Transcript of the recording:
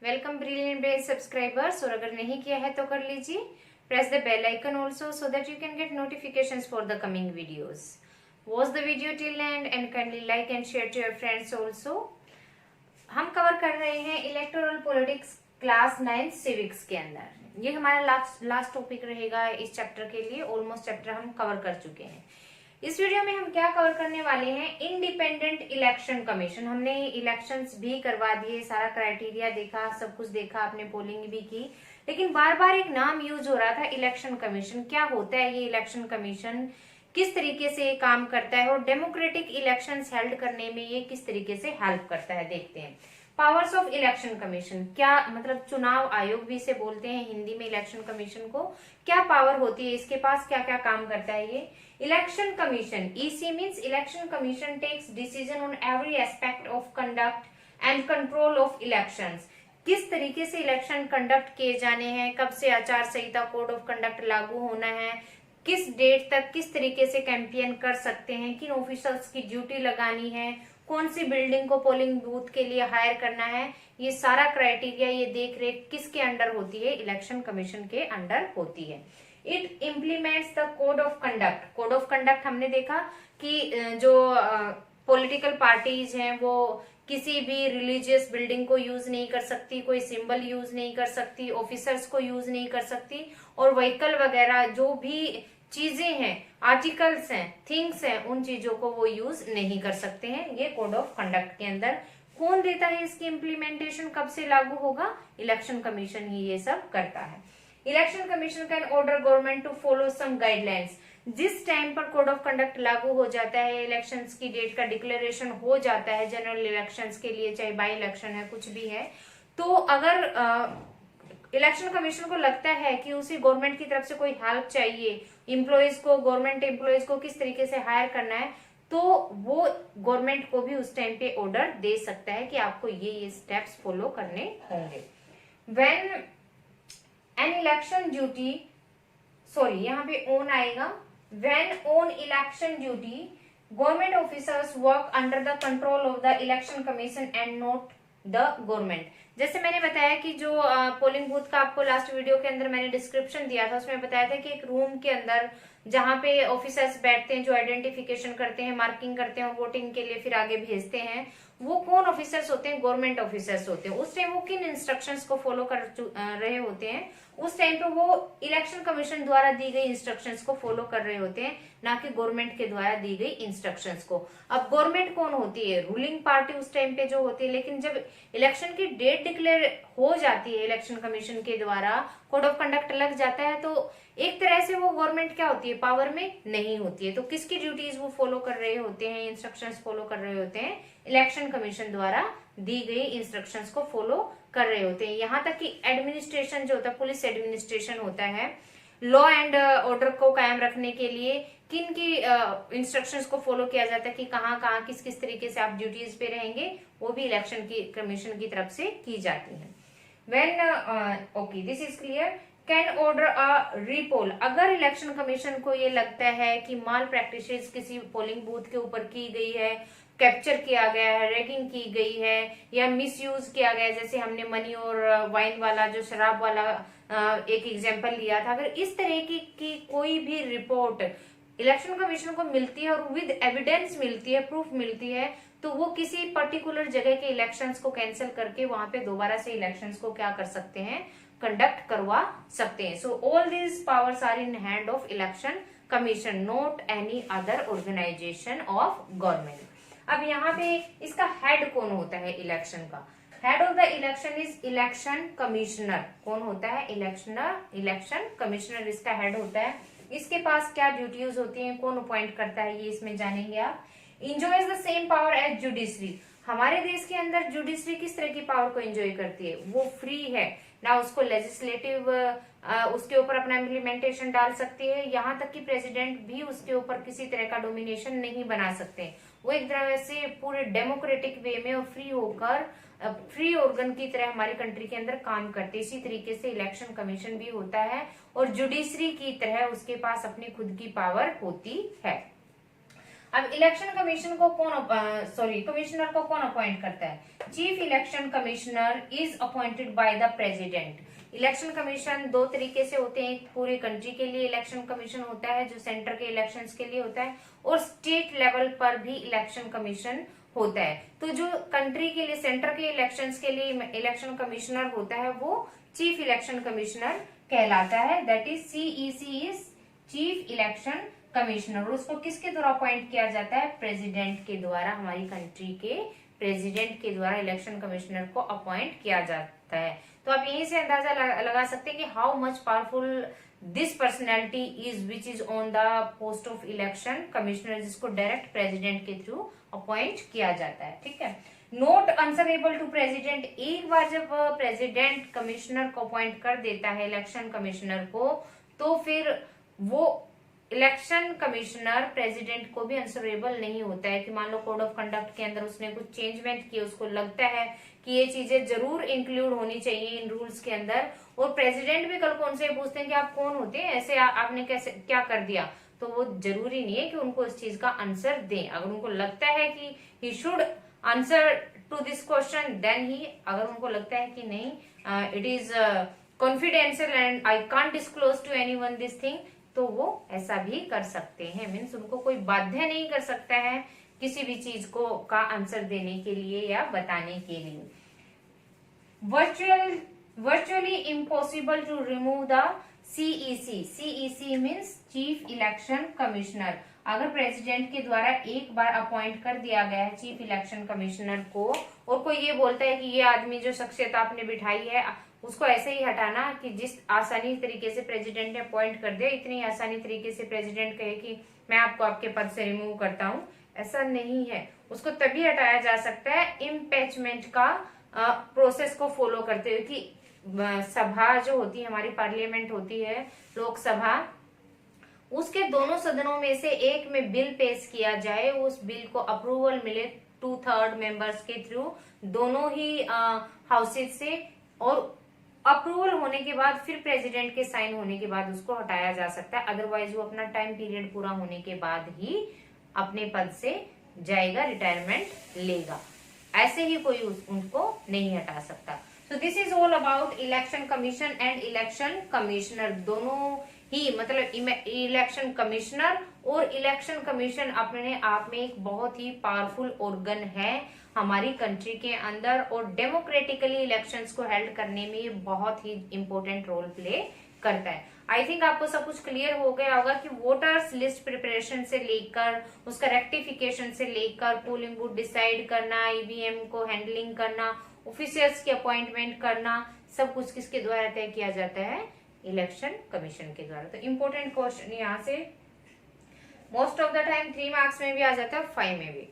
Welcome brilliant brain subscribers. और अगर नहीं किया है तो कर लीजिए। Press the bell icon also so that you can get notifications for the coming videos. Watch the video till end kindly like and share to your friends also. हम cover कर रहे हैं इलेक्टोरल पॉलिटिक्स क्लास 9 सिविक्स के अंदर। ये हमारा last topic रहेगा इस चैप्टर के लिए। ऑलमोस्ट चैप्टर हम कवर कर चुके हैं। इस वीडियो में हम क्या कवर करने वाले हैं, इंडिपेंडेंट इलेक्शन कमीशन। हमने इलेक्शंस भी करवा दिए, सारा क्राइटेरिया देखा, सब कुछ देखा, आपने पोलिंग भी की, लेकिन बार बार एक नाम यूज हो रहा था इलेक्शन कमीशन। क्या होता है ये इलेक्शन कमीशन, किस तरीके से ये काम करता है और डेमोक्रेटिक इलेक्शंस हेल्ड करने में ये किस तरीके से हेल्प करता है, देखते हैं। पावर्स ऑफ इलेक्शन कमीशन, क्या मतलब चुनाव आयोग भी इसे बोलते हैं हिंदी में इलेक्शन कमीशन को। क्या पावर होती है इसके पास, क्या क्या काम करता है ये election commission. EC means election commission takes decision on every aspect of conduct and control of elections. किस तरीके से इलेक्शन कंडक्ट किए जाने हैं, कब से आचार संहिता कोड ऑफ कंडक्ट लागू होना है, किस डेट तक किस तरीके से कैंपेन कर सकते हैं, किन ऑफिसर्स की ड्यूटी लगानी है, कौन सी बिल्डिंग को पोलिंग बूथ के लिए हायर करना है, ये सारा क्राइटेरिया, ये देख रेख किसके अंडर होती है, इलेक्शन कमीशन के अंडर होती है। It implements the code of conduct. Code of conduct हमने देखा कि जो पॉलिटिकल पार्टीज हैं वो किसी भी रिलीजियस बिल्डिंग को यूज नहीं कर सकती, कोई सिंबल यूज नहीं कर सकती, ऑफिसर्स को यूज नहीं कर सकती, और व्हीकल वगैरह जो भी चीजें हैं, आर्टिकल्स हैं, थिंग्स हैं, उन चीजों को वो यूज नहीं कर सकते हैं। ये कोड ऑफ कंडक्ट के अंदर कौन देता है, इसकी इम्प्लीमेंटेशन कब से लागू होगा, इलेक्शन कमीशन ही ये सब करता है। Election commission can order government to follow some guidelines. जिस टाइम पर कोड ऑफ कंडक्ट लागू हो जाता है, इलेक्शंस की डेट का डिक्लेरेशन हो जाता है जनरल इलेक्शंस के लिए, चाहे बाई इलेक्शन है कुछ भी है, तो अगर इलेक्शन कमीशन को लगता है कि उसी गवर्नमेंट की तरफ से कोई हेल्प चाहिए, इम्प्लॉइज को, गवर्नमेंट एम्प्लॉइज को किस तरीके से हायर करना है, तो वो गवर्नमेंट को भी उस टाइम पे ऑर्डर दे सकता है कि आपको ये स्टेप्स फॉलो करने होंगे। When an election duty, sorry यहाँ पे ऑन आएगा, when on election duty government officers work under the control of the election commission and not the government. जैसे मैंने बताया कि जो पोलिंग बूथ का आपको लास्ट वीडियो के अंदर मैंने डिस्क्रिप्शन दिया था, उसमें बताया था कि एक रूम के अंदर जहां पे ऑफिसर्स बैठते हैं जो आइडेंटिफिकेशन करते हैं, मार्किंग करते हैं और वोटिंग के लिए फिर आगे भेजते हैं, वो कौन ऑफिसर्स होते हैं, गवर्नमेंट ऑफिसर्स होते हैं। उस टाइम वो किन इंस्ट्रक्शंस को फॉलो कर रहे होते हैं, उस टाइम पे वो इलेक्शन कमीशन द्वारा दी गई इंस्ट्रक्शंस को फॉलो कर रहे होते हैं, ना कि गवर्नमेंट के द्वारा दी गई इंस्ट्रक्शंस को। अब गवर्नमेंट कौन होती है, रूलिंग पार्टी उस टाइम पे जो होती है, लेकिन जब इलेक्शन की डेट डिक्लेयर हो जाती है इलेक्शन कमीशन के द्वारा, कोड ऑफ कंडक्ट लग जाता है, तो एक तरह से वो गवर्नमेंट क्या होती है, पावर में नहीं होती है। तो किसकी ड्यूटीज वो फॉलो कर रहे होते हैं, इंस्ट्रक्शंस फॉलो कर रहे होते हैं, इलेक्शन कमीशन द्वारा दी गई इंस्ट्रक्शंस को फॉलो कर रहे होते हैं। यहाँ तक कि एडमिनिस्ट्रेशन जो होता है, पुलिस एडमिनिस्ट्रेशन होता है, लॉ एंड ऑर्डर को कायम रखने के लिए किन की इंस्ट्रक्शंस को फॉलो किया जाता है कि कहाँ कहाँ किस किस तरीके से आप ड्यूटीज पे रहेंगे, वो भी इलेक्शन की कमीशन की तरफ से की जाती है। When okay this is clear, can order a repoll. अगर इलेक्शन कमीशन को ये लगता है कि माल प्रैक्टिसेस किसी पोलिंग बूथ के ऊपर की गई है, कैप्चर किया गया है, रैगिंग की गई है या मिसयूज किया गया है, जैसे हमने मनी और वाइन वाला जो शराब वाला एक एग्जांपल लिया था, अगर इस तरह की कोई भी रिपोर्ट इलेक्शन कमीशन को मिलती है और विद एविडेंस मिलती है, प्रूफ मिलती है, तो वो किसी पर्टिकुलर जगह के इलेक्शंस को कैंसिल करके वहां पे दोबारा से इलेक्शंस को क्या कर सकते हैं, कंडक्ट करवा सकते हैं। So all these powers are in hand of election commission, not any other organisation of government. अब यहाँ पे इसका हेड कौन होता है इलेक्शन का, head of the election is election commissioner. कौन होता है, इलेक्शन कमिश्नर इसका हेड होता है। इसके पास क्या ड्यूटीज होती हैं, कौन अपॉइंट करता है, ये इसमें जानेंगे आप। Enjoys the same power as judiciary. हमारे देश के अंदर जुडिशरी किस तरह की पावर को एंजॉय करती है, वो फ्री है ना, उसको लेजिस्लेटिव उसके ऊपर अपना इम्प्लीमेंटेशन डाल सकती है, यहाँ तक कि प्रेसिडेंट भी उसके ऊपर किसी तरह का डोमिनेशन नहीं बना सकते। वो एक तरह से पूरे डेमोक्रेटिक वे में और फ्री होकर फ्री ऑर्गन की तरह हमारी कंट्री के अंदर काम करते। इसी तरीके से इलेक्शन कमीशन भी होता है और जुडिशरी की तरह उसके पास अपनी खुद की पावर होती है। अब इलेक्शन कमीशन को कमिश्नर को कौन अपॉइंट करता है? Chief election commissioner is appointed by the president. Election commission दो तरीके से होते हैं, एक पूरी कंट्री के लिए इलेक्शन कमीशन होता है जो सेंटर के इलेक्शंस के लिए होता है, और स्टेट लेवल पर भी इलेक्शन कमीशन होता है। तो जो कंट्री के लिए सेंटर के इलेक्शंस के लिए इलेक्शन कमिश्नर होता है वो चीफ इलेक्शन कमिश्नर कहलाता है, that is CEC is chief election commissioner. उसको किसके द्वारा अपॉइंट किया जाता है? प्रेसिडेंट के द्वारा, हमारी कंट्री के प्रेसिडेंट के द्वारा इलेक्शन कमिश्नर को अपॉइंट किया जाता है। तो आप यहीं से अंदाजा लगा सकते हैं कि how much powerful this personality is which is on the post of election commissioner, जिसको डायरेक्ट प्रेसिडेंट के थ्रू अपॉइंट किया जाता है। ठीक है, नोट आंसरेबल टू प्रेसिडेंट, एक बार जब प्रेसिडेंट कमिश्नर को अपॉइंट कर देता है इलेक्शन कमिश्नर को, तो फिर वो इलेक्शन कमिश्नर प्रेसिडेंट को भी आंसरेबल नहीं होता है कि मान लो कोड ऑफ कंडक्ट के अंदर उसने कुछ चेंजमेंट किए, उसको लगता है कि ये चीजें जरूर इंक्लूड होनी चाहिए इन रूल्स के अंदर, और प्रेसिडेंट भी कल को उनसे पूछते हैं कि आप कौन होते हैं, ऐसे आपने कैसे क्या कर दिया, तो वो जरूरी नहीं है कि उनको इस चीज का आंसर दें। अगर उनको लगता है कि he should answer to this question, then he, अगर उनको लगता है कि नहीं it is confidential and I can't disclose to anyone this thing, तो वो ऐसा भी कर सकते हैं। मीन्स उनको कोई बाध्य नहीं कर सकता है किसी भी चीज को का आंसर देने के लिए या बताने के लिए। virtually impossible to remove the CEC। CEC means chief election commissioner. अगर प्रेसिडेंट के द्वारा एक बार अपॉइंट कर दिया गया है चीफ इलेक्शन कमिश्नर को, और कोई ये बोलता है कि ये आदमी जो शख्सियत आपने बिठाई है उसको ऐसे ही हटाना, कि जिस आसानी तरीके से प्रेसिडेंट ने अपॉइंट कर दिया, इतनी आसानी तरीके से प्रेसिडेंट कहे कि मैं आपको आपके पद से रिमूव करता हूं, ऐसा नहीं है। उसको तभी हटाया जा सकता है इम्पीचमेंट का प्रोसेस को फॉलो करते हुए, कि सभा जो होती है हमारी, पार्लियामेंट होती है लोकसभा, उसके दोनों सदनों में से एक में बिल पेश किया जाए, उस बिल को अप्रूवल मिले 2/3 मेंबर्स के थ्रू, दोनों ही हाउसेज से, और अप्रूवल होने के बाद फिर प्रेसिडेंट के साइन होने के बाद उसको हटाया जा सकता है। अदरवाइज वो अपना टाइम पीरियड पूरा होने के बाद ही अपने पद से जाएगा, रिटायरमेंट लेगा, ऐसे ही कोई उनको नहीं हटा सकता। So this is all about election commission and election commissioner. दोनों ही, मतलब इलेक्शन कमिश्नर और इलेक्शन कमीशन अपने आप में एक बहुत ही पावरफुल ऑर्गन है हमारी कंट्री के अंदर, और डेमोक्रेटिकली इलेक्शंस को हेल्ड करने में ये बहुत ही इंपॉर्टेंट रोल प्ले करता है। आई थिंक आपको सब कुछ क्लियर हो गया होगा कि वोटर्स लिस्ट प्रिपरेशन से लेकर उसका रेक्टिफिकेशन से लेकर पोलिंग बूथ डिसाइड करना, ईवीएम को हैंडलिंग करना, ऑफिसर्स की अपॉइंटमेंट करना, सब कुछ किसके द्वारा तय किया जाता है? इलेक्शन कमीशन के द्वारा। तो इम्पोर्टेंट क्वेश्चन यहाँ से most of the time 3 marks में भी आ जाता है, 5 में भी।